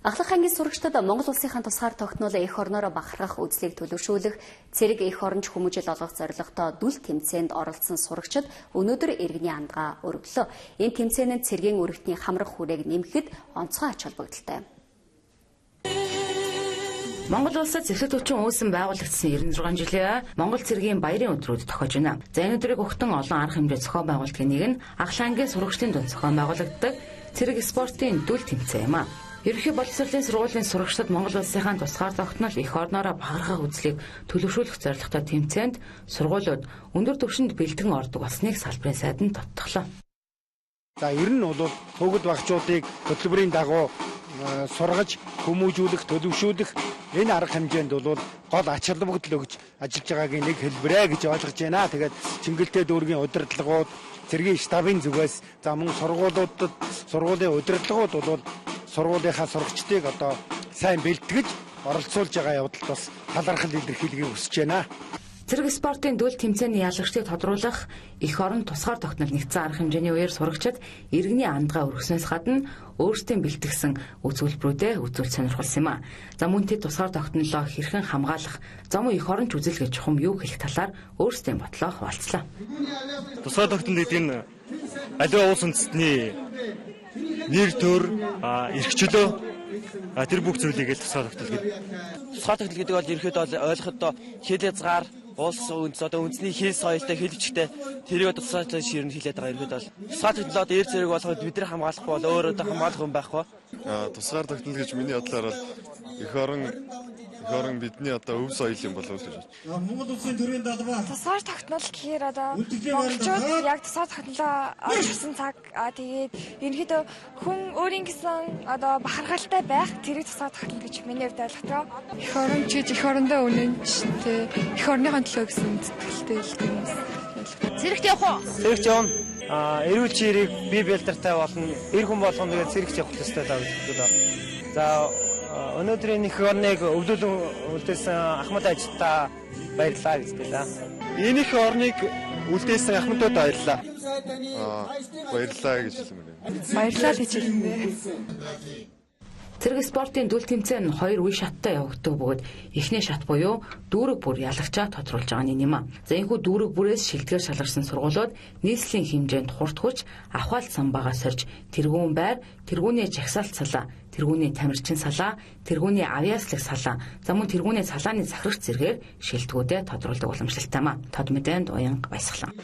Ахлах ангийн сурагчдад Монгол улсынхаа тусгаар тогтнолоо эх орноороо бахархах үзлийг төлөвшүүлэх, цэрэг эх оронч хүмүүжил олгох зорилготой дүл тэмцээнд оролцсон сурагчид өнөөдөр иргэний андгаа өргөлөө. Энэ тэмцээнд цэргийн өргөтний хамрах хүрээг нэмэхэд онцгой ач холбогдолтой. Монгол улсад зэвсэг төвчин үүсэн байгуулагдсан 96 жилийн Монгол цэргийн баярын өдрүүд тохиож байна. За энэ өдрийг ухтан олон арга хэмжээ зохион байгуулалтын нэг нь Ахлах ангийн сурагчдын дунд зохион байгуулагддаг цэрэг спортын дүл тэмцээн юм а. Ерөнхий боловсролын сургуулийн сурагчдад Монгол улсынхаа тусгаар тогтнол эх орноороо бахархах үзлийг төлөвшүүлэх зорилготой тэмцээнд сургуулиуд өндөр түвшинд бэлтгэн ордог болсныг салбарын сайд нь тодтоглоо. За ер нь бол төгөл багчуудыг хөтөлбөрийн дагуу сургаж, хүмүүжүүлэх, төлөвшүүлэх энэ арга хэмжээнд бол гол ач холбогдол өгж ажиллаж байгаагийн нэг хэлбэрэ гэж ойлгож байна. Тэгээд Чингэлтэй дүүргийн удирдлагууд, цэргийн штабын зүгээс за мөн сургуулиудад сургуулийн удирдлагууд бол сургуулийнхаа сурагчдыг одоо сайн бэлтгэж оролцуулж байгаа явдалд бас талархал илэрхийлгийг хүсэж байна. Цэрэг спортын дүл тэмцээний ялагчдыг тодруулах эх орон тусгаар тогтнол нэгдсэн арга хэмжээний үеэр сурагчид иргэний андгаа өргөснөөс гадна өөрсдийн бэлтгэсэн үзүүлбэрүүдэд үзүүл сонирхолсон юм а. За мөн тэд тусгаар тогтнолоо хэрхэн хамгаалах, зам эх оронч үзэл гэж чухам юу хэлэх талаар өөрсдийн бодлоо хуваалцлаа. Тусгаар тогтнол гэдэг нь аливаа улс үндэстний нэр төр, эрх чөлөө тэр бүх зүйлийг тусгаар тогтнол гэдэг. Тусгаар тогтнол гэдэг бол ерөөхдөө ойлгоход хэл хязгаар улс одоо үндэсний хэл соёлтой хэлбчтэй тэрийг тусгаар ширнэ хэлээд байгаа ерөөд бол тусгаар тогтнолоо дээр зэрэг болоход бид нар хамгаалах бол өөрөө хамгаалах юм байхгүй. Тусгаар тогтнол гэж миний бодлоор бол эх орон бидний одоо өв соёл юм болов уу гэж байна. Монгол улсын төрийн далбаа. Тусгаар тогтнол гэхээр одоо монголчууд яг тусгаар тогтнолоо орчихсон цаг тэгээд ерөнхийдөө хүн өөрийн гэсэн одоо бахархалтай байх тэрийг тусгаар тогтнол гэж миний хувьд ойлгодог. Эх оронч гэж эх орондоо үнэнчтэй эх орныхон төлөө гэсэн сэтгэлтэй хэлдэг юм. Цэрэгт явах уу? Цэрэгт явна. Эрүүл чирийг бие бэлдэртэй болно. Эр хүн болгоно тэгээд цэрэгт явах хэрэгтэй даа гэж байна. За өнөөдрийн эх орныг өвлүүлэн үлдээсэн Ахмад ажилтаа баярлалаа гэж байна. Энэ эх орныг үлдээсэн Ахмадад баярлалаа. Баярлалаа гэж хэлмээр байна. Баярлалаа гэж хэлнэ. Цэрэг спортын дүл тэмцээн нь хоёр үе шаттай явагддаг бөгөөд эхний шат буюу дүүрэг бүр ялагчаа тодруулж байгаа юм а. За энэхүү дүүрэг бүрээс шилдгээр шалгарсан сургуулиуд нийслэлийн хэмжээнд хурд хүч авхаалт самбаагаа сорж тэргүүн байр, тэргүүний жагсаалт салаа, тэргүүний тамирчин салаа, тэргүүний авиаслаг салаа, за мөн тэргүүний салааны захирагч зэргээр шилдэгүүдэд тодруулдаг уламжлалтай юм а. Тод мэдээнд уянга баясгалан.